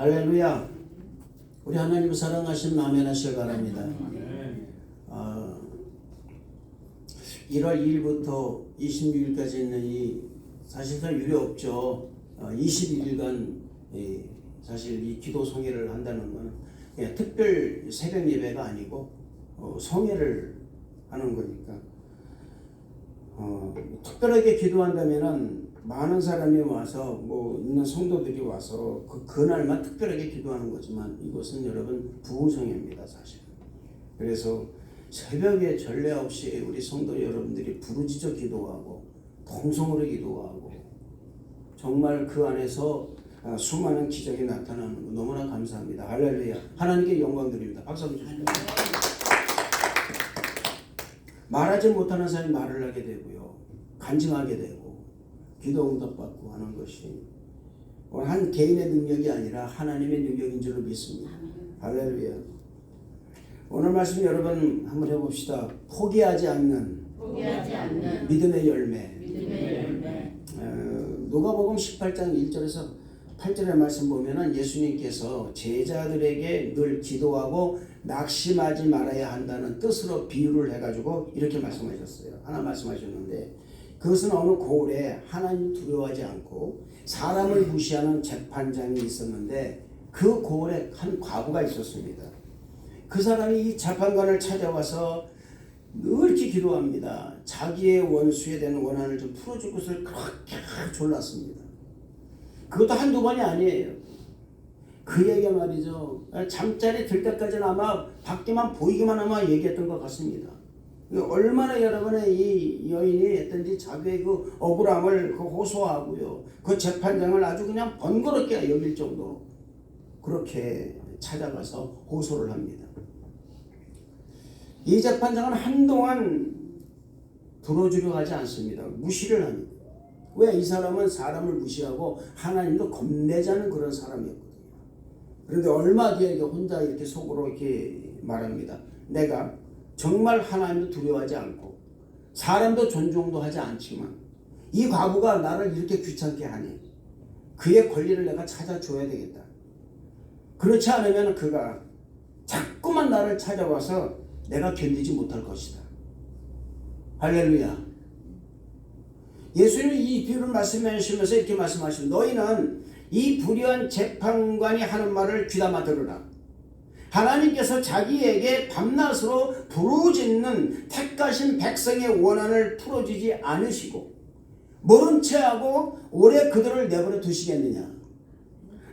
할렐루야. 우리 하나님 사랑하신 아멘하시기 바랍니다. 1월 2일부터 26일까지 있는 이 사실상 유례 없죠. 21일간 사실 이 기도 성회를 한다는 것은 그냥 특별 새벽 예배가 아니고 성회를 하는 거니까 특별하게 기도한다면은 많은 사람이 와서 있는 성도들이 와서 그날만 특별하게 기도하는 거지만 이것은 여러분 부흥성회입니다 사실. 그래서 새벽에 전례 없이 우리 성도 여러분들이 부르짖어 기도하고 통성으로 기도하고 정말 그 안에서 수많은 기적이 나타나는 거 너무나 감사합니다. 할렐루야. 하나님께 영광 드립니다. 박수 한번 주시죠. 말하지 못하는 사람이 말을 하게 되고요. 간증하게 되고 기도 응답받고 하는 것이 한 개인의 능력이 아니라 하나님의 능력인 줄로 믿습니다. 할렐루야. 오늘 말씀 여러분 한번 해봅시다. 포기하지 않는 믿음의 열매. 누가복음 18장 1절에서 8절의 말씀 보면은 예수님께서 제자들에게 늘 기도하고 낙심하지 말아야 한다는 뜻으로 비유를 해가지고 이렇게 말씀하셨어요. 하나 말씀하셨는데 그것은 어느 고을에 하나님 두려워하지 않고 사람을 무시하는 재판장이 있었는데 그 고을에 한 과부가 있었습니다. 그 사람이 이 재판관을 찾아와서 늘 이렇게 기도합니다. 자기의 원수에 대한 원한을 좀 풀어줄 것을 그렇게 졸랐습니다. 그것도 한두 번이 아니에요. 그에게 말이죠. 잠자리 들 때까지는 아마 밖에만 보이기만 하면 얘기했던 것 같습니다. 얼마나 여러분의 이 여인이 했든지 자기의 그 억울함을 호소하고요. 그 재판장을 아주 그냥 번거롭게 여길 정도로 그렇게 찾아가서 호소를 합니다. 이 재판장은 한동안 들어주려 하지 않습니다. 무시를 합니다. 왜? 이 사람은 사람을 무시하고 하나님도 겁내지 않는 그런 사람이었거든요. 그런데 얼마 뒤에 혼자 이렇게 속으로 이렇게 말합니다. 내가 정말 하나님도 두려워하지 않고 사람도 존중도 하지 않지만 이 과부가 나를 이렇게 귀찮게 하니 그의 권리를 내가 찾아줘야 되겠다. 그렇지 않으면 그가 자꾸만 나를 찾아와서 내가 견디지 못할 것이다. 할렐루야. 예수님이 이 비유를 말씀하시면서 이렇게 말씀하십니다. 너희는 이 불의한 재판관이 하는 말을 귀담아 들으라. 하나님께서 자기에게 밤낮으로 부르짖는 택하신 백성의 원한을 풀어주지 않으시고 모른 채하고 오래 그들을 내버려 두시겠느냐.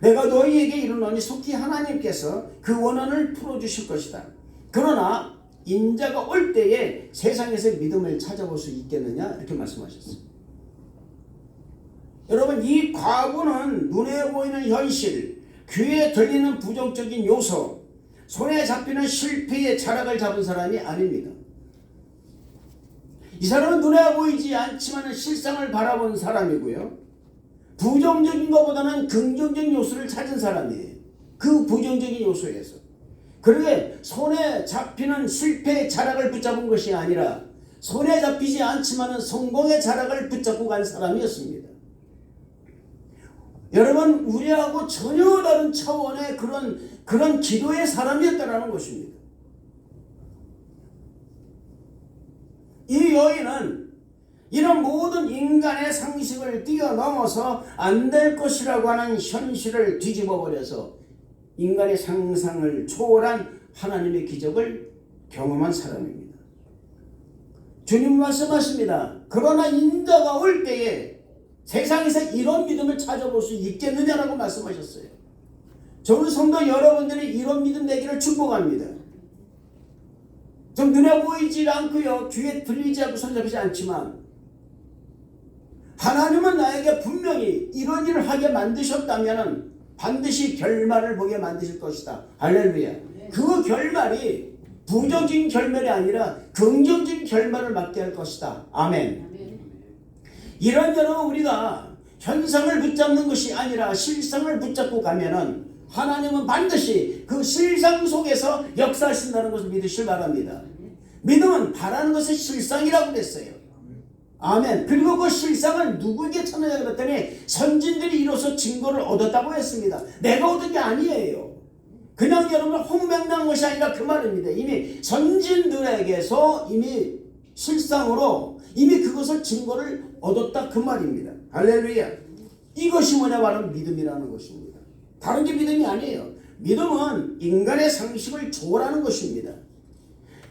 내가 너희에게 이르노니 속히 하나님께서 그 원한을 풀어주실 것이다. 그러나 인자가 올 때에 세상에서 믿음을 찾아볼 수 있겠느냐 이렇게 말씀하셨습니다. 여러분 이 과부는 눈에 보이는 현실, 귀에 들리는 부정적인 요소, 손에 잡히는 실패의 자락을 잡은 사람이 아닙니다. 이 사람은 눈에 보이지 않지만 실상을 바라본 사람이고요. 부정적인 것보다는 긍정적인 요소를 찾은 사람이에요. 그 부정적인 요소에서. 그러게 손에 잡히는 실패의 자락을 붙잡은 것이 아니라 손에 잡히지 않지만 성공의 자락을 붙잡고 간 사람이었습니다. 여러분 우리하고 전혀 다른 차원의 그런 기도의 사람이었다라는 것입니다. 이 여인은 이런 모든 인간의 상식을 뛰어넘어서 안 될 것이라고 하는 현실을 뒤집어 버려서 인간의 상상을 초월한 하나님의 기적을 경험한 사람입니다. 주님 말씀하십니다. 그러나 인자가 올 때에 세상에서 이런 믿음을 찾아볼 수 있겠느냐라고 말씀하셨어요. 저는 성도 여러분들이 이런 믿음 되기를 축복합니다. 좀 눈에 보이지 않고요. 귀에 들리지 않고 손잡히지 않지만 하나님은 나에게 분명히 이런 일을 하게 만드셨다면 반드시 결말을 보게 만드실 것이다. 할렐루야. 그 결말이 부정적인 결말이 아니라 긍정적인 결말을 맞게 할 것이다. 아멘. 이런저런 우리가 현상을 붙잡는 것이 아니라 실상을 붙잡고 가면은 하나님은 반드시 그 실상 속에서 역사하신다는 것을 믿으시길 바랍니다. 믿음은 바라는 것의 실상이라고 그랬어요. 아멘. 그리고 그 실상을 누구에게 전하냐 그랬더니 선진들이 이로써 증거를 얻었다고 했습니다. 내가 얻은 게 아니에요. 그냥 여러분 홍명난 것이 아니라 그 말입니다. 이미 선진들에게서 이미 실상으로 이미 그것을 증거를 얻었다 그 말입니다. 할렐루야. 이것이 뭐냐 바로 믿음이라는 것입니다. 다른 게 믿음이 아니에요. 믿음은 인간의 상식을 초월하는 것입니다.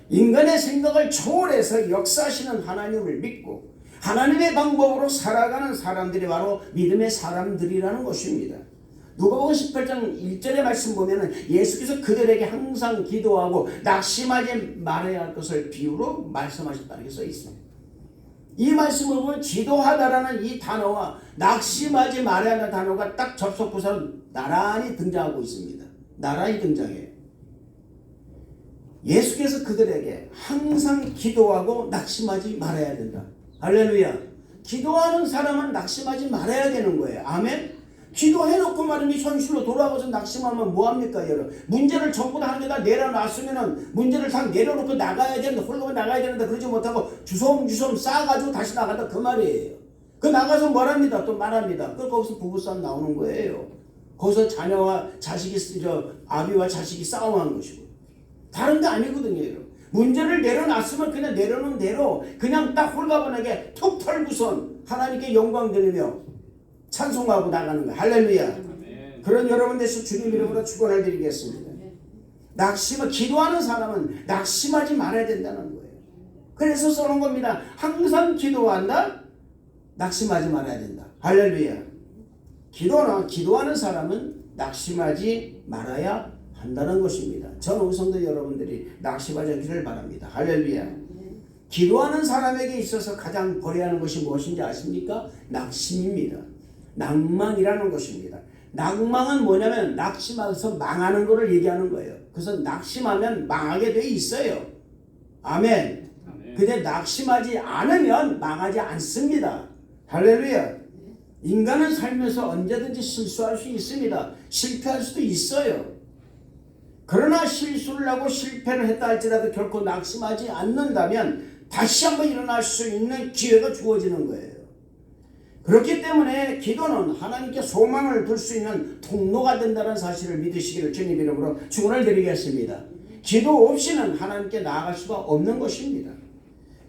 인간의 생각을 초월해서 역사하시는 하나님을 믿고 하나님의 방법으로 살아가는 사람들이 바로 믿음의 사람들이라는 것입니다. 누가복음 18장 1절의 말씀 보면은 예수께서 그들에게 항상 기도하고 낙심하지 말아야 할 것을 비유로 말씀하셨다는 게 써 있습니다. 이 말씀을 보면 기도하다라는 이 단어와 낙심하지 말아야 하는 단어가 딱 접속부사로 나란히 등장하고 있습니다. 나란히 등장해요. 예수께서 그들에게 항상 기도하고 낙심하지 말아야 된다. 할렐루야. 기도하는 사람은 낙심하지 말아야 되는 거예요. 아멘. 기도해놓고 말이면 현실로 돌아가서 낙심하면 뭐합니까 여러분. 문제를 전부 다 한 개 다 내려놨으면은 문제를 다 내려놓고 나가야 되는데 홀가분 나가야 되는데 그러지 못하고 주섬주섬 싸가지고 다시 나간다 그 말이에요. 그 나가서 뭐랍니다. 또 말합니다. 그 거기서 부부싸움 나오는 거예요. 거기서 자녀와 자식이 아비와 자식이 싸움하는 것이고 다른 게 아니거든요. 여러분. 문제를 내려놨으면 그냥 내려놓은 대로 그냥 딱 홀가분하게 툭 털고선 하나님께 영광 드리며 찬송하고 나가는 거예요. 할렐루야. 아멘. 그런 여러분 대신 주님 이름으로 축원을 드리겠습니다. 낙심을 기도하는 사람은 낙심하지 말아야 된다는 거예요. 그래서 써놓은 겁니다. 항상 기도한다. 낙심하지 말아야 된다. 할렐루야. 기도하는 사람은 낙심하지 말아야 한다는 것입니다. 전 우리 성도 여러분들이 낙심하지 않기를 바랍니다. 할렐루야. 기도하는 사람에게 있어서 가장 버려야 하는 것이 무엇인지 아십니까? 낙심입니다. 낭망이라는 것입니다. 낭망은 뭐냐면 낙심해서 망하는 것을 얘기하는 거예요. 그래서 낙심하면 망하게 돼 있어요. 아멘. 근데 낙심하지 않으면 망하지 않습니다. 할렐루야. 인간은 살면서 언제든지 실수할 수 있습니다. 실패할 수도 있어요. 그러나 실수를 하고 실패를 했다 할지라도 결코 낙심하지 않는다면 다시 한번 일어날 수 있는 기회가 주어지는 거예요. 그렇기 때문에 기도는 하나님께 소망을 둘 수 있는 통로가 된다는 사실을 믿으시기를 주님 이름으로 축원을 드리겠습니다. 기도 없이는 하나님께 나아갈 수가 없는 것입니다.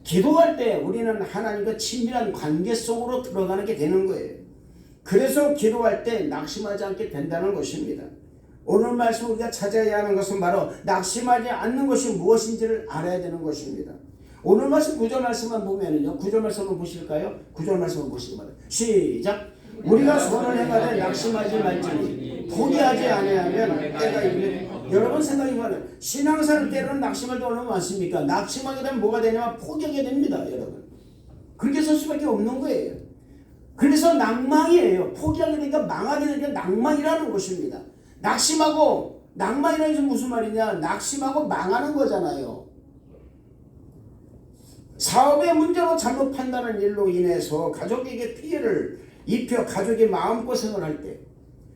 기도할 때 우리는 하나님과 친밀한 관계 속으로 들어가는 게 되는 거예요. 그래서 기도할 때 낙심하지 않게 된다는 것입니다. 오늘 말씀 우리가 찾아야 하는 것은 바로 낙심하지 않는 것이 무엇인지를 알아야 되는 것입니다. 오늘 말씀 9절 말씀만 보면은요. 9절 말씀을 보실까요? 9절 말씀을 보시기 바랍니다. 시작. 우리가 손을 행하되 낙심하지 말지니 포기하지 아니하면 때가 이르리니. 여러분 생각해보면 신앙생활 때로는 낙심할 때 얼마나 많습니까? 낙심하게 되면 뭐가 되냐면 포기하게 됩니다. 여러분. 그렇게 설 수밖에 없는 거예요. 그래서 낭망이에요. 포기하게 되니까 망하게 되니까 낭망이라는 것입니다. 낙심하고 낭만이라는 것은 무슨 말이냐? 낙심하고 망하는 거잖아요. 사업의 문제로 잘못 판단한 일로 인해서 가족에게 피해를 입혀 가족이 마음고생을 할 때,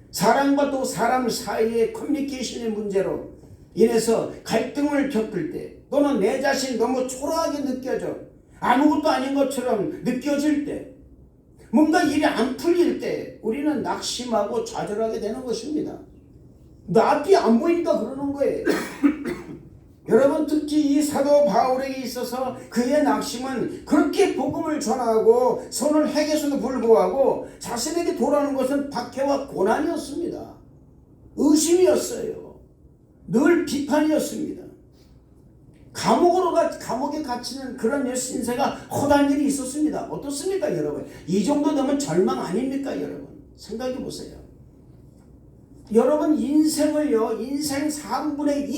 사람과 또 사람 사이의 커뮤니케이션의 문제로 인해서 갈등을 겪을 때, 또는 내 자신이 너무 초라하게 느껴져 아무것도 아닌 것처럼 느껴질 때, 뭔가 일이 안 풀릴 때 우리는 낙심하고 좌절하게 되는 것입니다. 앞이 안 보이니까 그러는 거예요. 여러분 특히 이 사도 바울에게 있어서 그의 낙심은 그렇게 복음을 전하고 선을 행해서도 불구하고 자신에게 돌아오는 것은 박해와 고난이었습니다. 의심이었어요. 늘 비판이었습니다. 감옥에 갇히는 그런 신세가 허다한 일이 있었습니다. 어떻습니까 여러분? 이 정도 되면 절망 아닙니까 여러분? 생각해 보세요. 여러분 인생을요, 인생 3분의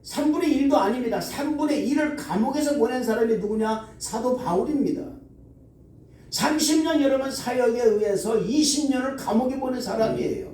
1도 아닙니다. 3분의 1을 감옥에서 보낸 사람이 누구냐? 사도 바울입니다. 30년 여러분 사역에 의해서 20년을 감옥에 보낸 사람이에요.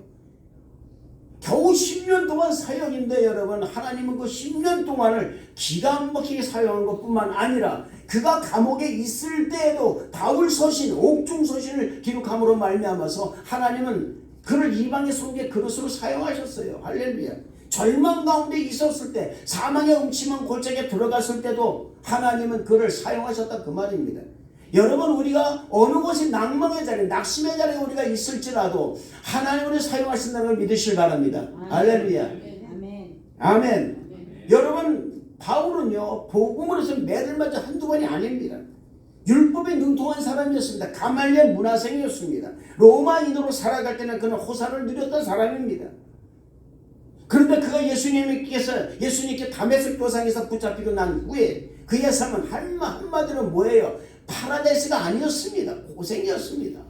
겨우 10년 동안 사역인데 여러분 하나님은 그 10년 동안을 기가 막히게 사용한 것뿐만 아니라 그가 감옥에 있을 때에도 바울 서신, 옥중 서신을 기록함으로 말미암아서 하나님은 그를 이방의 손의 그릇으로 사용하셨어요. 할렐루야. 절망 가운데 있었을 때, 사망의 음침한 골짜기에 들어갔을 때도 하나님은 그를 사용하셨다 그 말입니다. 여러분 우리가 어느 곳에 낭망의 자리에 낙심의 자리에 우리가 있을지라도 하나님을 사용하신다는 걸 믿으시길 바랍니다. 할렐루야. 아멘. 여러분 바울은요 복음으로서 매를 맞아 한두 번이 아닙니다. 율법에 능통한 사람이었습니다. 가말리엘 문화생이었습니다. 로마인으로 살아갈 때는 그는 호사를 누렸던 사람입니다. 그런데 그가 예수님께 다메섹 도상에서 붙잡히고 난 후에 그의 삶은 한마디로 뭐예요? 파라다이스가 아니었습니다. 고생이었습니다.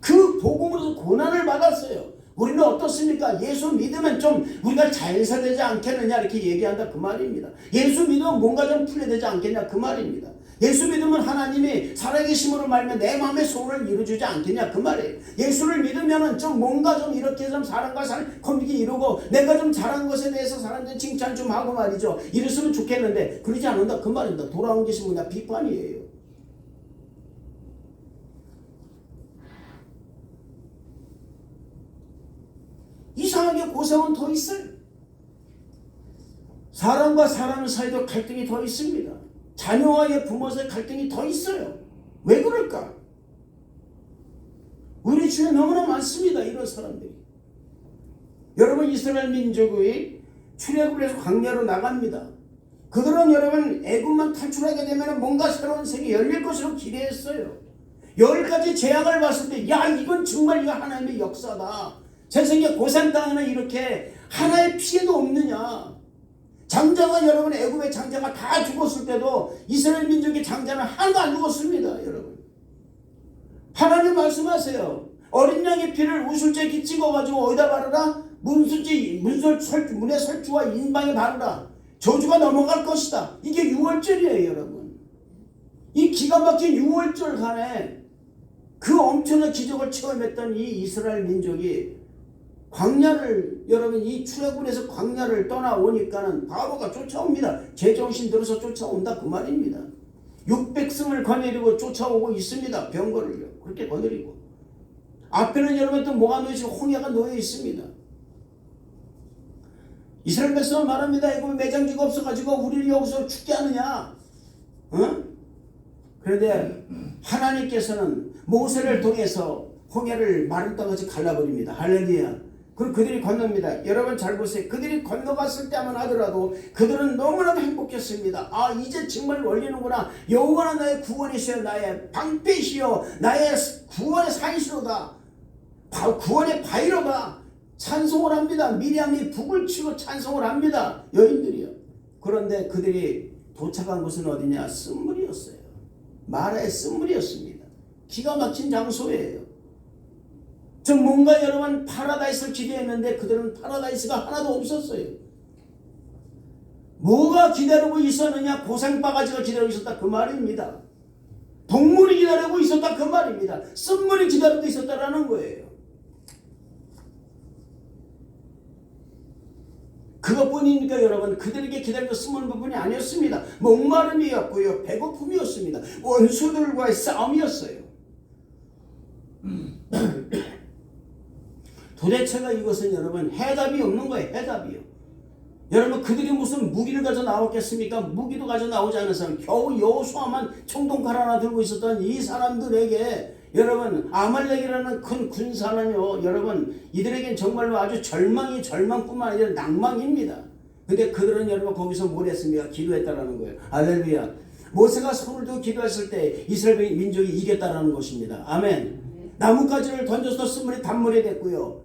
그 복음으로서 고난을 받았어요. 우리는 어떻습니까? 예수 믿으면 좀 우리가 잘 살되지 않겠느냐 이렇게 얘기한다 그 말입니다. 예수 믿으면 뭔가 좀 풀려되지 않겠냐 그 말입니다. 예수 믿으면 하나님이 살아계심으로 말하면 내 마음의 소원을 이루어주지 않겠냐 그 말이에요. 예수를 믿으면 좀 뭔가 좀 이렇게 좀 사람과 커뮤니티 이루고 내가 좀 잘한 것에 대해서 사람들 칭찬 좀 하고 말이죠. 이랬으면 좋겠는데 그러지 않는다 그 말입니다. 돌아온 것이 뭐냐 비판이에요. 이상하게 고생은 더 있어요. 사람과 사람 사이도 갈등이 더 있습니다. 자녀와의 부모 사이 갈등이 더 있어요. 왜 그럴까? 우리 주위에 너무나 많습니다. 이런 사람들이. 여러분 이스라엘 민족의 출애굽을 해서 광야로 나갑니다. 그들은 여러분 애굽만 탈출하게 되면 뭔가 새로운 세계 열릴 것으로 기대했어요. 10가지 재앙을 봤을 때 야 이건 정말 이거 하나님의 역사다. 세상에 고생 땅에는 이렇게 하나의 피해도 없느냐. 장자가 여러분 애굽의 장자가 다 죽었을 때도 이스라엘 민족의 장자는 하나도 안 죽었습니다. 여러분 하나님 말씀하세요. 어린 양의 피를 우술제기 찍어가지고 어디다 바르라? 문의 설주와 인방에 바르라. 저주가 넘어갈 것이다. 이게 6월절이에요. 여러분 이 기가 막힌 6월절 간에 그 엄청난 기적을 체험했던 이 이스라엘 민족이 광야를 여러분 이 출애굽에서 광야를 떠나오니까는 바로가 쫓아옵니다. 제정신 들어서 쫓아온다 그 말입니다. 600승을 거느리고 쫓아오고 있습니다. 병거를요. 그렇게 거느리고 앞에는 여러분 또 뭐가 놓여 있고 홍해가 놓여 있습니다. 이스라엘 백성은 말합니다. 이거 매장지가 없어가지고 우리를 여기서 죽게 하느냐. 그런데 하나님께서는 모세를 통해서 홍해를 마른 땅같이 갈라버립니다. 할렐루야. 그리고 그들이 건넙니다. 여러분 잘 보세요. 그들이 건너갔을 때만 하더라도 그들은 너무나도 행복했습니다. 아 이제 정말 열리는구나. 여호와는 나의 구원이시여 나의 방패시여 나의 구원의 산시로다. 구원의 바위로다. 찬송을 합니다. 미리암이 북을 치고 찬송을 합니다. 여인들이요. 그런데 그들이 도착한 곳은 어디냐? 쓴물이었어요. 마라의 쓴물이었습니다. 기가 막힌 장소예요. 좀 뭔가 여러분 파라다이스를 기대했는데 그들은 파라다이스가 하나도 없었어요. 뭐가 기다리고 있었느냐? 고생바가지가 기다리고 있었다 그 말입니다. 동물이 기다리고 있었다 그 말입니다. 쓴물이 기다리고 있었다라는 거예요. 그것뿐이니까 여러분 그들에게 기다리고 쓴물 부분이 아니었습니다. 목마름이었고요. 배고픔이었습니다. 원수들과의 싸움이었어요. 도대체가 이것은 여러분 해답이 없는 거예요. 해답이요. 여러분 그들이 무슨 무기를 가져 나왔겠습니까? 무기도 가져 나오지 않은 사람 겨우 여호수아만 총동칼 하나 들고 있었던 이 사람들에게 여러분 아말렉이라는 큰 군사는요 여러분 이들에겐 정말로 아주 절망뿐만 아니라 낭망입니다. 근데 그들은 여러분 거기서 뭘 했습니까? 기도했다라는 거예요. 할렐루야. 모세가 손을 들고 기도했을 때 이스라엘 민족이 이겼다라는 것입니다. 아멘. 나뭇가지를 던져서 쓴물이 단물이 됐고요.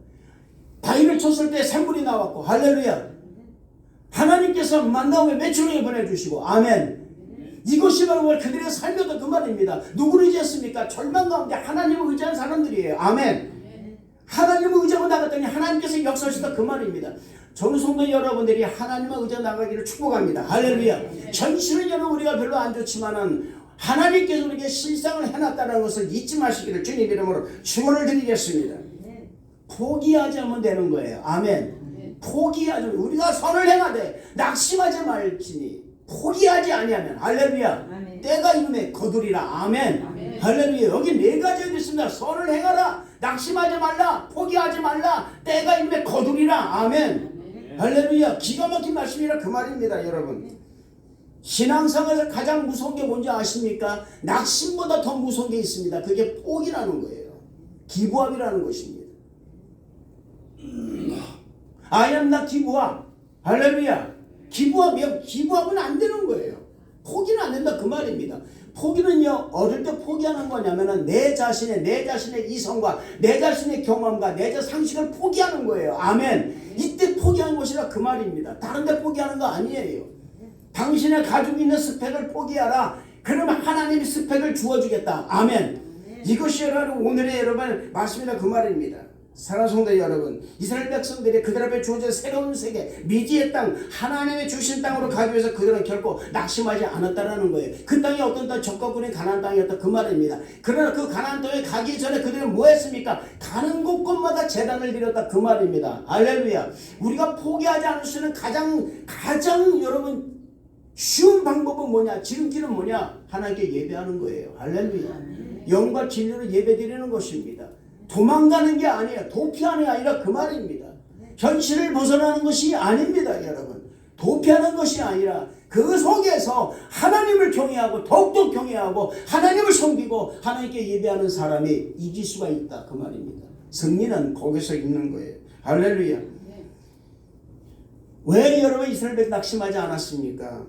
바위를 쳤을 때 샘물이 나왔고 할렐루야. 하나님께서 만나오면 매출을 보내주시고 아멘. 이것이 바로 그들의 삶이었던 그 말입니다. 누구를 의지했습니까? 절망 가운데 하나님을 의지한 사람들이에요. 아멘. 하나님을 의지하고 나갔더니 하나님께서 역사하시다 그 말입니다. 저는 성도 여러분들이 하나님을 의지하고 나가기를 축복합니다. 할렐루야. 현실은 여러분 우리가 별로 안 좋지만은 하나님께서 우리에게 실상을 해놨다는 것을 잊지 마시기를 주님 이름으로 축원을 드리겠습니다. 포기하지 않으면 되는 거예요. 아멘. 포기하지 우리가 선을 행하되 낙심하지 말지니 포기하지 아니하면 할렐루야. 아멘. 때가 이름에 거두리라. 아멘. 아멘. 할렐루야. 여기 4가지 있습니다. 선을 행하라. 낙심하지 말라. 포기하지 말라. 때가 이름에 거두리라. 아멘. 할렐루야. 기가 막힌 말씀이라 그 말입니다. 여러분 신앙생활에서 가장 무서운 게 뭔지 아십니까? 낙심보다 더 무서운 게 있습니다. 그게 포기라는 거예요. 기부업이라는 것입니다. I am not 기부업. 할렐루야. 기부업이요. 기부업은 안 되는 거예요. 포기는 안 된다 그 말입니다. 포기는요, 어릴 때 포기하는 거냐면은 내 자신의 이성과 내 자신의 경험과 내 상식을 포기하는 거예요. 아멘. 이때 포기하는 것이라 그 말입니다. 다른 데 포기하는 거 아니에요. 당신의 가지고 있는 스펙을 포기하라. 그러면 하나님이 스펙을 주어주겠다. 아멘. 이것이 여러분 오늘의 여러분 말씀이라 그 말입니다. 사랑하는 성도 여러분, 이스라엘 백성들이 그들 앞에 주어진 새로운 세계, 미지의 땅, 하나님의 주신 땅으로 가기 위해서 그들은 결코 낙심하지 않았다라는 거예요. 그 땅이 어떤 땅, 적과군의 가나안 땅이었다 그 말입니다. 그러나 그 가나안 땅에 가기 전에 그들은 뭐 했습니까? 가는 곳곳마다 제단을 드렸다 그 말입니다. 할렐루야. 우리가 포기하지 않을 수 있는 가장 여러분 쉬운 방법은 뭐냐? 지름길은 뭐냐? 하나님께 예배하는 거예요. 할렐루야. 영과 진리로 예배드리는 것입니다. 도망가는 게 아니에요. 도피하는 게 아니라 그 말입니다. 현실을 벗어나는 것이 아닙니다, 여러분. 도피하는 것이 아니라 그 속에서 하나님을 경외하고 더욱더 경외하고 하나님을 섬기고 하나님께 예배하는 사람이 이길 수가 있다 그 말입니다. 승리는 거기서 있는 거예요. 할렐루야. 왜 여러분 이스라엘 백 낙심하지 않았습니까?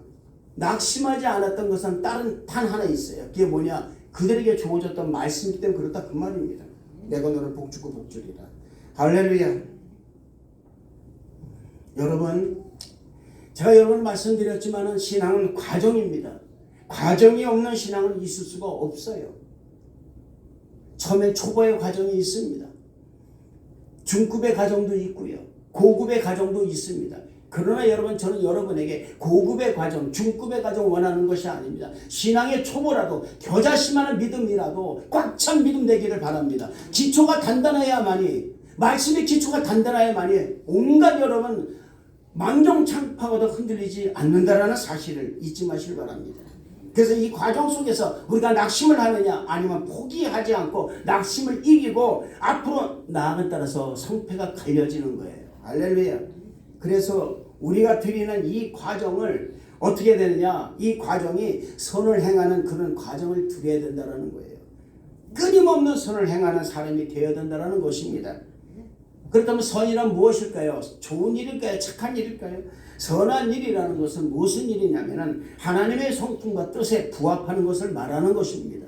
낙심하지 않았던 것은 다른 단 하나 있어요. 그게 뭐냐? 그들에게 주어졌던 말씀이기 때문에 그렇다 그 말입니다. 내가 너를 복주고 복주리라. 할렐루야. 여러분, 제가 여러 번 말씀드렸지만 신앙은 과정입니다. 과정이 없는 신앙은 있을 수가 없어요. 처음에 초보의 과정이 있습니다. 중급의 과정도 있고요. 고급의 과정도 있습니다. 그러나 여러분, 저는 여러분에게 고급의 과정, 중급의 과정 원하는 것이 아닙니다. 신앙의 초보라도 겨자씨만한 믿음이라도 꽉 찬 믿음 되기를 바랍니다. 기초가 단단해야만이, 말씀의 기초가 단단해야만이 온갖 여러분 망정창파가도 흔들리지 않는다라는 사실을 잊지 마시길 바랍니다. 그래서 이 과정 속에서 우리가 낙심을 하느냐 아니면 포기하지 않고 낙심을 이기고 앞으로 나아가에 따라서 성패가 갈려지는 거예요. 할렐루야. 그래서 우리가 드리는 이 과정을 어떻게 되느냐, 이 과정이 선을 행하는 그런 과정을 드려야 된다는 거예요. 끊임없는 선을 행하는 사람이 되어야 된다는 것입니다. 그렇다면 선이란 무엇일까요? 좋은 일일까요? 착한 일일까요? 선한 일이라는 것은 무슨 일이냐면 하나님의 성품과 뜻에 부합하는 것을 말하는 것입니다.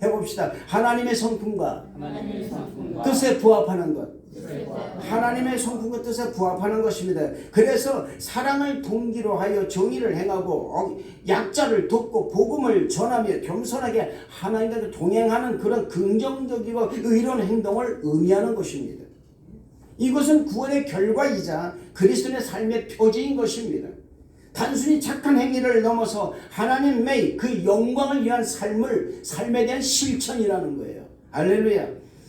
해봅시다. 하나님의 성품과 뜻에 부합하는 것. 하나님의 성품과 뜻에 부합하는 것입니다. 그래서 사랑을 동기로 하여 정의를 행하고 약자를 돕고 복음을 전하며 겸손하게 하나님과 동행하는 그런 긍정적이고 의로운 행동을 의미하는 것입니다. 이것은 구원의 결과이자 그리스도의 삶의 표지인 것입니다. 단순히 착한 행위를 넘어서 하나님의 그 영광을 위한 삶에 대한 실천이라는 거예요. 할렐루야.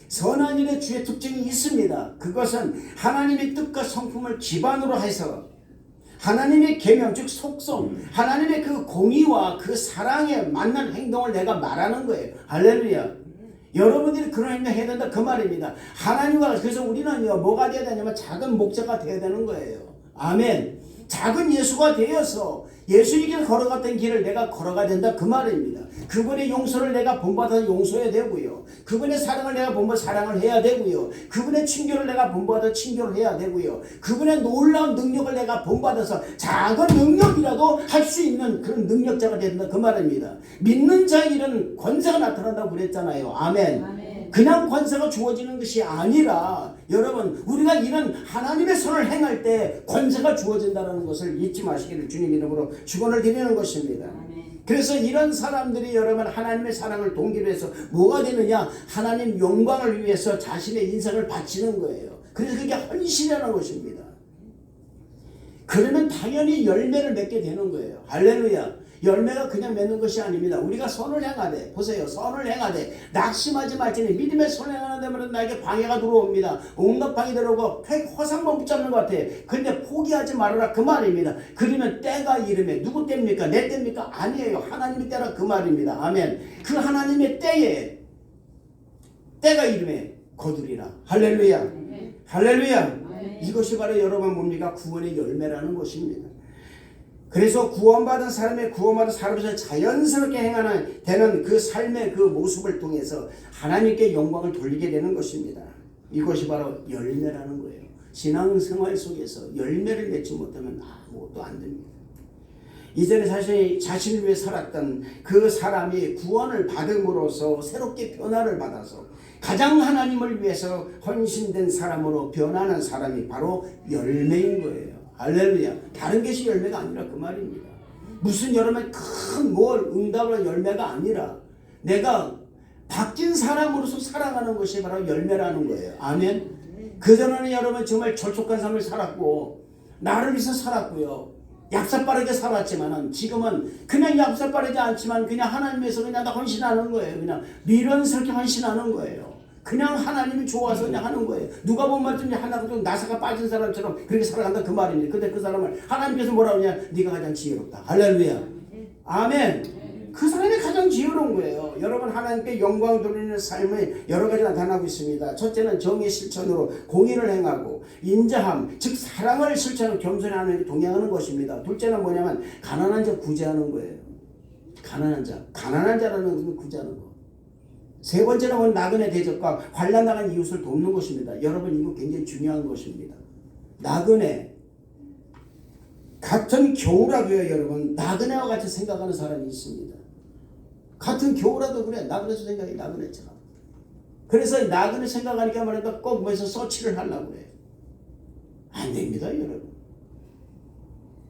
선한 일의 주의 특징이 있습니다. 그것은 하나님의 뜻과 성품을 기반으로 해서 하나님의 계명, 즉 속성, 하나님의 그 공의와 그 사랑에 맞는 행동을 내가 말하는 거예요. 할렐루야. 여러분들이 그런 행동 해야 된다 그 말입니다. 하나님과, 그래서 우리는요 뭐가 되어야 되냐면 작은 목자가 되어야 되는 거예요. 아멘. 작은 예수가 되어서 예수님께서 걸어갔던 길을 내가 걸어가야 된다 그 말입니다. 그분의 용서를 내가 본받아서 용서해야 되고요. 그분의 사랑을 내가 본받아 사랑을 해야 되고요. 그분의 친교를 내가 본받아 친교를 해야 되고요. 그분의 놀라운 능력을 내가 본받아서 작은 능력이라도 할 수 있는 그런 능력자가 된다 그 말입니다. 믿는 자의 일은 권세가 나타난다고 그랬잖아요. 아멘. 그냥 권세가 주어지는 것이 아니라 여러분 우리가 이런 하나님의 선을 행할 때 권세가 주어진다는 것을 잊지 마시기를 주님 이름으로 축원을 드리는 것입니다. 그래서 이런 사람들이 여러분 하나님의 사랑을 동기로 해서 뭐가 되느냐, 하나님 영광을 위해서 자신의 인생을 바치는 거예요. 그래서 그게 헌신이라는 것입니다. 그러면 당연히 열매를 맺게 되는 거예요. 할렐루야. 열매가 그냥 맺는 것이 아닙니다. 우리가 선을 행하되, 보세요, 선을 행하되 낙심하지 말지니 믿음의 선을 행하는 데마다 나에게 방해가 들어옵니다. 온갖 방해 들어오고 허상만 붙잡는 것 같아. 그런데 포기하지 말아라 그 말입니다. 그러면 때가 이름에 누구 때입니까? 내 때입니까? 아니에요. 하나님의 때라 그 말입니다. 아멘. 그 하나님의 때에 때가 이름에 거두리라. 할렐루야. 할렐루야. 이것이 바로 여러분 뭡니까? 구원의 열매라는 것입니다. 그래서 구원받은 사람에서 자연스럽게 행하는 되는 그 삶의 그 모습을 통해서 하나님께 영광을 돌리게 되는 것입니다. 이것이 바로 열매라는 거예요. 신앙생활 속에서 열매를 맺지 못하면 아무것도 안 됩니다. 이전에 자신을 위해 살았던 그 사람이 구원을 받음으로써 새롭게 변화를 받아서 가장 하나님을 위해서 헌신된 사람으로 변하는 사람이 바로 열매인 거예요. 할렐루야. 다른 것이 열매가 아니라 그 말입니다. 무슨 여러분 큰 응답의 열매가 아니라 내가 바뀐 사람으로서 살아가는 것이 바로 열매라는 거예요. 아멘. 그전에는 여러분 정말 절촉한 삶을 살았고 나를 위해서 살았고요. 얍삽바르게 살았지만은 지금은 그냥 얍삽바르지 않지만 그냥 하나님 위해서 그냥 다 헌신하는 거예요. 그냥 미련스럽게 헌신하는 거예요. 그냥 하나님이 좋아서 그냥 하는 거예요. 누가 보면 좀 하나가 좀 나사가 빠진 사람처럼 그렇게 살아간다 그 말입니다. 근데 그 사람을 하나님께서 뭐라고 하냐? 네가 가장 지혜롭다. 할렐루야. 아멘. 그 사람이 가장 지혜로운 거예요. 여러분 하나님께 영광 돌리는 삶의 여러 가지 나타나고 있습니다. 첫째는 정의 실천으로 공의를 행하고 인자함, 즉 사랑을 실천하고 겸손히 하는 동행하는 것입니다. 둘째는 뭐냐면 가난한 자 구제하는 거예요. 가난한 자라는 것은 구제하는 거. 세 번째는 나그네 대접과 환난 당한 이웃을 돕는 것입니다. 여러분 이거 굉장히 중요한 것입니다. 나그네 같은 겨우라도요 여러분 나그네와 같이 생각하는 사람이 있습니다. 같은 겨우라도 그래. 나그네서 생각이 나그네처럼. 그래서 나그네 생각하니까 말이야 꼭 뭐해서 서치를 하려고 그래요. 안 됩니다 여러분.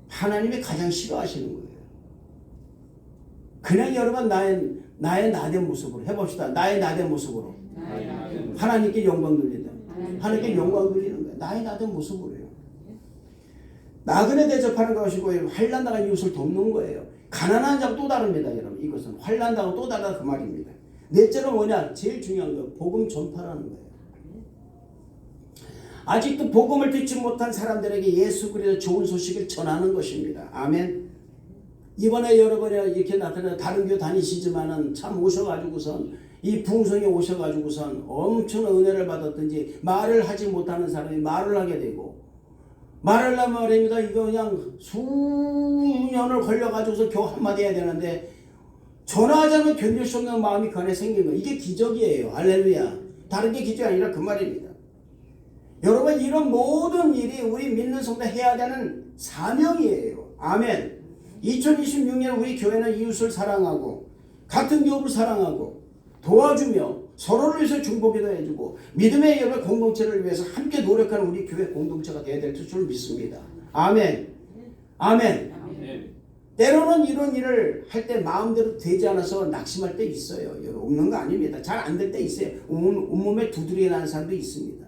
하나님이 가장 싫어하시는 거예요. 그냥 여러분 나의 나된 모습으로 해봅시다. 나의 나된 모습으로 하나님께 영광 돌린다. 하나님께 영광 돌리는 거예요. 나의 나된 모습으로요. 나그네 대접하는 것이고 환난 당한 이웃을 돕는 거예요. 가난한 자하고 또 다릅니다 여러분. 이것은 환난 당하고 또 다르다 그 말입니다. 넷째는 뭐냐? 제일 중요한 거 복음 전파라는 거예요. 아직도 복음을 듣지 못한 사람들에게 예수 그리스도의 좋은 소식을 전하는 것입니다. 아멘. 이번에 여러분이 이렇게 나타나 다른 교회 다니시지만은 참 오셔가지고선 이 붕성에 오셔가지고선 엄청난 은혜를 받았든지 말을 하지 못하는 사람이 말을 하게 되고 말을 하면 말입니다. 이거 그냥 수년을 걸려가지고서 겨우 한마디 해야 되는데 전화하자면 견딜 수 없는 마음이 그 안에 생긴 거예요. 이게 기적이에요. 할렐루야. 다른 게 기적이 아니라 그 말입니다. 여러분 이런 모든 일이 우리 믿는 성도 해야 되는 사명이에요. 아멘. 2026년 우리 교회는 이웃을 사랑하고 같은 교우를 사랑하고 도와주며 서로를 위해서 중보기도 해주고 믿음의 여러 공동체를 위해서 함께 노력하는 우리 교회 공동체가 되어야 될 줄 믿습니다. 아멘. 아멘. 때로는 이런 일을 할 때 마음대로 되지 않아서 낙심할 때 있어요. 없는 거 아닙니다. 잘 안 될 때 있어요. 온몸에 두드러기 나는 사람도 있습니다.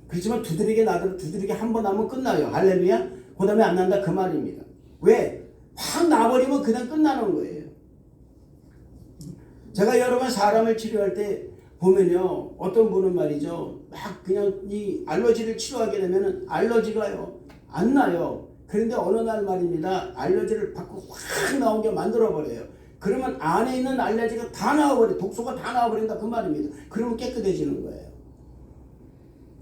그렇지만 두드러기 나더라도 두드러기 한 번 하면 끝나요. 할렐루야. 그 다음에 안 난다 그 말입니다. 왜? 확 나버리면 그냥 끝나는 거예요. 제가 여러 번 사람을 치료할 때 보면요. 어떤 분은 말이죠. 막 그냥 이 알러지를 치료하게 되면은 알러지가요. 안 나요. 그런데 어느 날 말입니다. 알러지를 받고 확 나오게 만들어버려요. 그러면 안에 있는 알러지가 다 나와버려. 독소가 다 나와버린다 그 말입니다. 그러면 깨끗해지는 거예요.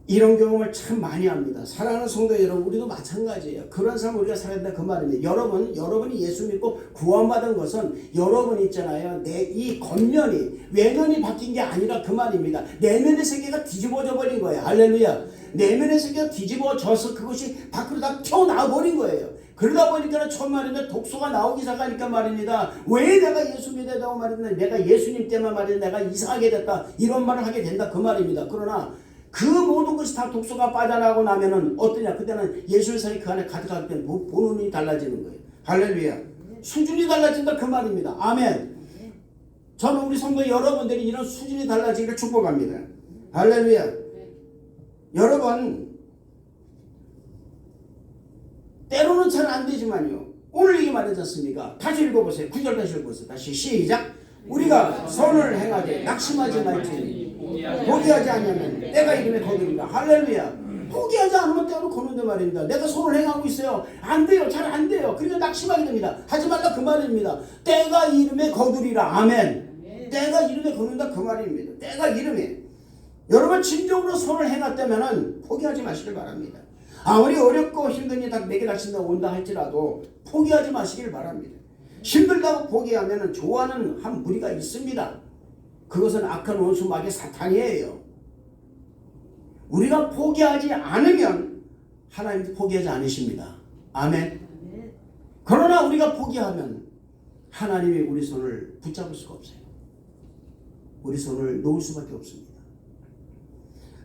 이런 경험을 참 많이 합니다. 사랑하는 성도 여러분, 우리도 마찬가지예요. 그런 삶을 우리가 살아야 된다 그 말입니다. 여러분이 예수 믿고 구원받은 것은 여러분 있잖아요. 이 겉면이 외면이 바뀐 게 아니라 그 말입니다. 내면의 세계가 뒤집어져 버린 거예요. 할렐루야. 내면의 세계가 뒤집어져서 그것이 밖으로 다 튀어나와 버린 거예요. 그러다 보니까 처음 말입니다. 독소가 나오기 시작하니까 말입니다. 왜 내가 예수 믿었다고 말했는데 내가 예수님 때문에 말이야 내가 이상하게 됐다. 이런 말을 하게 된다 그 말입니다. 그러나 그 모든 것이 다 독소가 빠져나가고 나면은 어떠냐? 그때는 예수의 사이 그 안에 가득할 때 보는 눈이 달라지는 거예요. 할렐루야. 수준이 달라진다 그 말입니다. 아멘. 저는 우리 성도 여러분들이 이런 수준이 달라지기를 축복합니다. 할렐루야. 여러분 때로는 잘 안 되지만요. 오늘 얘기 말하지 않습니까? 다시 읽어보세요. 9절 다시 읽어보세요. 다시 시작. 우리가 선을 행하되 낙심하지 말지니 포기하지 않으면 내가 이름에 거두리라. 할렐루야. 포기하지 않으면 때로 거는데 말입니다. 내가 손을 행하고 있어요. 안 돼요. 잘 안 돼요. 그러니까 낙심하게 됩니다. 하지 말라 그 말입니다. 때가 이름에 거두리라. 아멘. 때가 이름에 거둔다 그 말입니다. 때가 이름에. 여러분 진정으로 손을 행했다면 포기하지 마시길 바랍니다. 아무리 어렵고 힘든 일이 내게 온다 할지라도 포기하지 마시길 바랍니다. 힘들다고 포기하면 좋아하는 한 무리가 있습니다. 그것은 악한 원수 마귀 사탄이에요. 우리가 포기하지 않으면 하나님도 포기하지 않으십니다. 아멘. 그러나 우리가 포기하면 하나님이 우리 손을 붙잡을 수가 없어요. 우리 손을 놓을 수밖에 없습니다.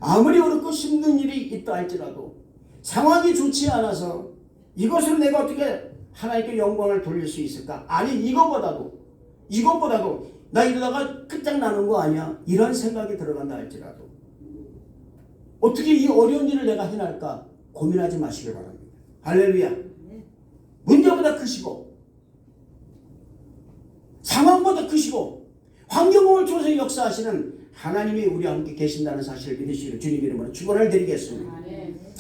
아무리 어렵고 힘든 일이 있다 할지라도 상황이 좋지 않아서 이것을 내가 어떻게 하나님께 영광을 돌릴 수 있을까? 아니 이거보다도 나 이러다가 끝장나는 거 아니야? 이런 생각이 들어간다 할지라도 어떻게 이 어려운 일을 내가 해낼까? 고민하지 마시길 바랍니다. 할렐루야. 문제보다 크시고 상황보다 크시고 환경을 통해서 역사하시는 하나님이 우리와 함께 계신다는 사실을 믿으시기를 주님 이름으로 축원을 드리겠습니다.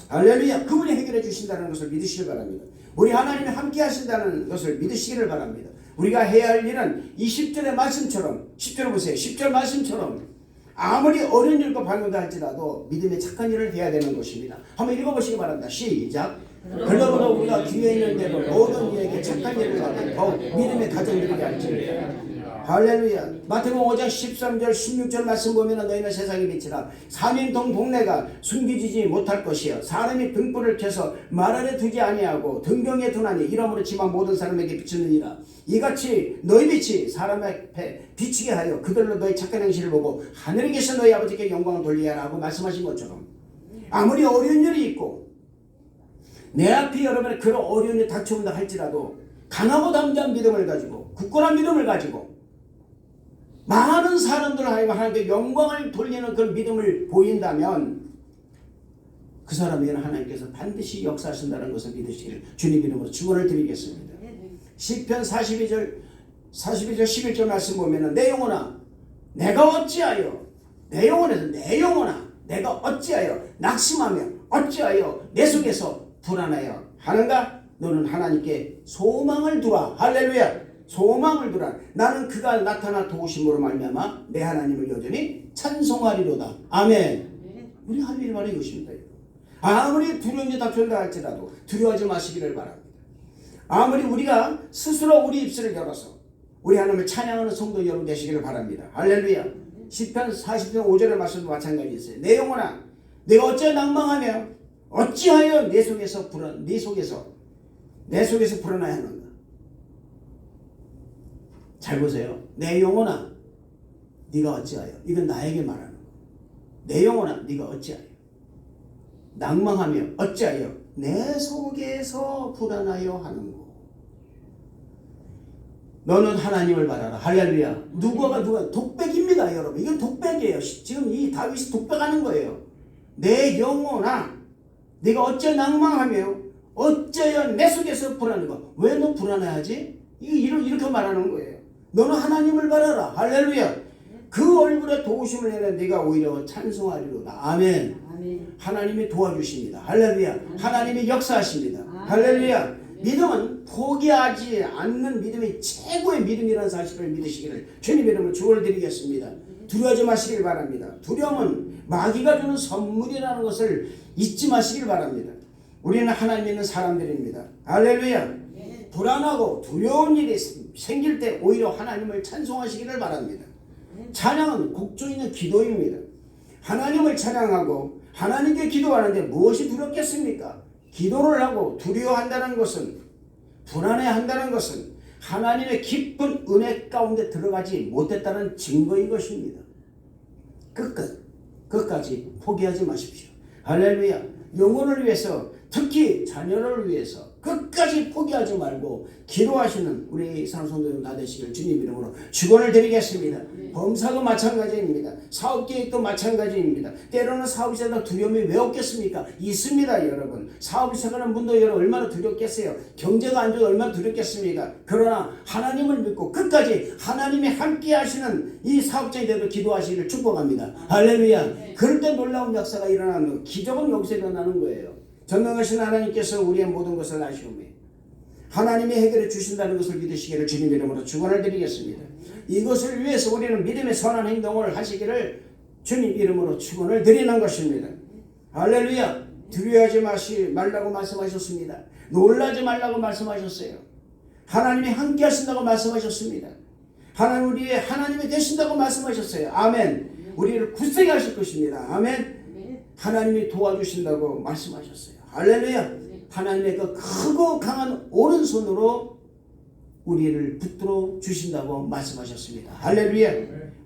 할렐루야. 그분이 해결해 주신다는 것을 믿으시길 바랍니다. 우리 하나님이 함께 하신다는 것을 믿으시기를 바랍니다. 우리가 해야 할 일은 이 10절의 말씀처럼 10절 보세요. 10절 말씀처럼 아무리 어려운 일과 방문다 할지라도 믿음의 착한 일을 해야 되는 것입니다. 한번 읽어보시기 바랍니다. 시작. 그러므로 우리가 귀에 있는 대로 모든 이에게 착한 일을 하고 더욱 믿음의 가정들에게 할지니라. 할렐루야. 마태복음 5장 13절 16절 말씀 보면 너희는 세상의 빛이라 삼인동 동네가 숨기지지 못할 것이요 사람이 등불을 켜서 말 아래 두지 아니하고 등경에 두나니 이러므로 지만 모든 사람에게 비추느니라. 이같이 너희 빛이 사람 앞에 비추게 하여 그들로 너희 착한 행실을 보고 하늘에 계신 너희 아버지께 영광을 돌리게 하라고 말씀하신 것처럼 아무리 어려운 일이 있고 내 앞에 여러분의 그런 어려운 일이 닥쳐온다 할지라도 강하고 담대한 믿음을 가지고 굳건한 믿음을 가지고 많은 사람들 하나님께 영광을 돌리는 그런 믿음을 보인다면 그 사람에게는 하나님께서 반드시 역사하신다는 것을 믿으시기를 주님 이름으로 축원을 드리겠습니다. 시편 42절 11절 말씀 보면은 내 영혼아 내가 어찌하여 내 영혼아 내가 어찌하여 낙심하며 어찌하여 내 속에서 불안하여 하는가? 너는 하나님께 소망을 두라. 할렐루야. 소망을 두라. 나는 그가 나타나 도우심으로 말미암아 내 하나님을 여전히 찬송하리로다. 아멘. 우리 할 일이 바로 이것입니다. 아무리 두려운 일이 닥쳐온다 할지라도 두려워하지 마시기를 바랍니다. 아무리 우리가 스스로 우리 입술을 열어서 우리 하나님을 찬양하는 성도 여러분 되시기를 바랍니다. 할렐루야. 시편 40편 5절의 말씀도 마찬가지 있어요. 내 영혼아 내가 어찌 낭망하며 어찌하여 내 속에서 불안하여 하는가. 잘 보세요. 내 영혼아 네가 어찌하여. 이건 나에게 말하는 거. 내 영혼아 네가 어찌하여 낭망하며 어찌하여 내 속에서 불안하여 하는고. 너는 하나님을 바라라. 할렐루야. 누가 독백입니다 여러분. 이건 독백이에요. 지금 이 다윗이 독백하는 거예요. 내 영혼아 네가 어찌 낭망하며 어찌하여 내 속에서 불안한가. 왜 너 불안해하지? 이렇게 말하는 거예요. 너는 하나님을 바라라. 할렐루야. 그 얼굴에 도우심을 내는 네가 오히려 찬송하리로다. 아멘. 아멘. 하나님이 도와주십니다. 할렐루야. 아멘. 하나님이 역사하십니다. 아멘. 할렐루야. 믿음은 포기하지 않는 믿음이 최고의 믿음이라는 사실을 믿으시기를 주님 이름으로 축원을 드리겠습니다. 두려워하지 마시길 바랍니다. 두려움은 마귀가 주는 선물이라는 것을 잊지 마시길 바랍니다. 우리는 하나님 있는 사람들입니다. 할렐루야. 불안하고 두려운 일이 생길 때 오히려 하나님을 찬송하시기를 바랍니다. 찬양은 곡조 있는 기도입니다. 하나님을 찬양하고 하나님께 기도하는데 무엇이 두렵겠습니까? 기도를 하고 두려워한다는 것은 불안해한다는 것은 하나님의 깊은 은혜 가운데 들어가지 못했다는 증거인 것입니다. 끝까지 포기하지 마십시오. 할렐루야. 영혼을 위해서 특히 자녀를 위해서 끝까지 포기하지 말고 기도하시는 우리 사랑성도님 다 되시길 주님 이름으로 축원을 드리겠습니다. 범사도 마찬가지입니다. 사업계획도 마찬가지입니다. 때로는 사업이 시작하다 두려움이 왜 없겠습니까? 있습니다 여러분. 사업이 시작하는 분도 여러분 얼마나 두렵겠어요. 경제가 안 좋아도 얼마나 두렵겠습니까? 그러나 하나님을 믿고 끝까지 하나님이 함께 하시는 이 사업자에 대해서 기도하시기를 축복합니다. 할렐루야. 그럴 때 놀라운 역사가 일어나는 거. 기적은 여기서 일어나는 거예요. 전능하신 하나님께서 우리의 모든 것을 아시오며 하나님이 해결해 주신다는 것을 믿으시기를 주님 이름으로 축원을 드리겠습니다. 이것을 위해서 우리는 믿음의 선한 행동을 하시기를 주님 이름으로 축원을 드리는 것입니다. 할렐루야. 두려워하지 말라고 말씀하셨습니다. 놀라지 말라고 말씀하셨어요. 하나님이 함께 하신다고 말씀하셨습니다. 하나님 우리의 하나님이 되신다고 말씀하셨어요. 아멘. 우리를 굳세게 하실 것입니다. 아멘. 하나님이 도와주신다고 말씀하셨어요. 할렐루야. 하나님의 그 크고 강한 오른손으로 우리를 붙들어 주신다고 말씀하셨습니다. 할렐루야.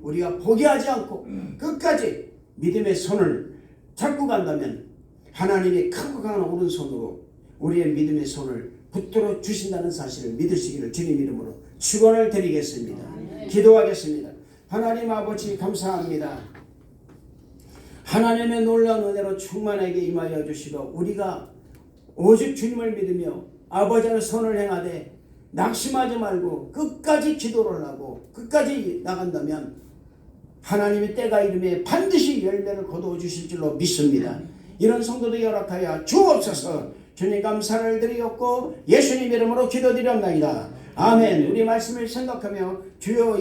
우리가 포기하지 않고 끝까지 믿음의 손을 잡고 간다면 하나님의 크고 강한 오른손으로 우리의 믿음의 손을 붙들어 주신다는 사실을 믿으시기를 주님 이름으로 축원을 드리겠습니다. 기도하겠습니다. 하나님 아버지 감사합니다. 하나님의 놀라운 은혜로 충만하게 임하여 주시고 우리가 오직 주님을 믿으며 아버지의 손을 행하되 낙심하지 말고 끝까지 기도를 하고 끝까지 나간다면 하나님의 때가 이름에 반드시 열매를 거두어 주실 줄로 믿습니다. 이런 성도들 허락하여 주옵소서. 주님 감사를 드리옵고 예수님 이름으로 기도드렸나이다. 아멘. 우리 말씀을 생각하며 주여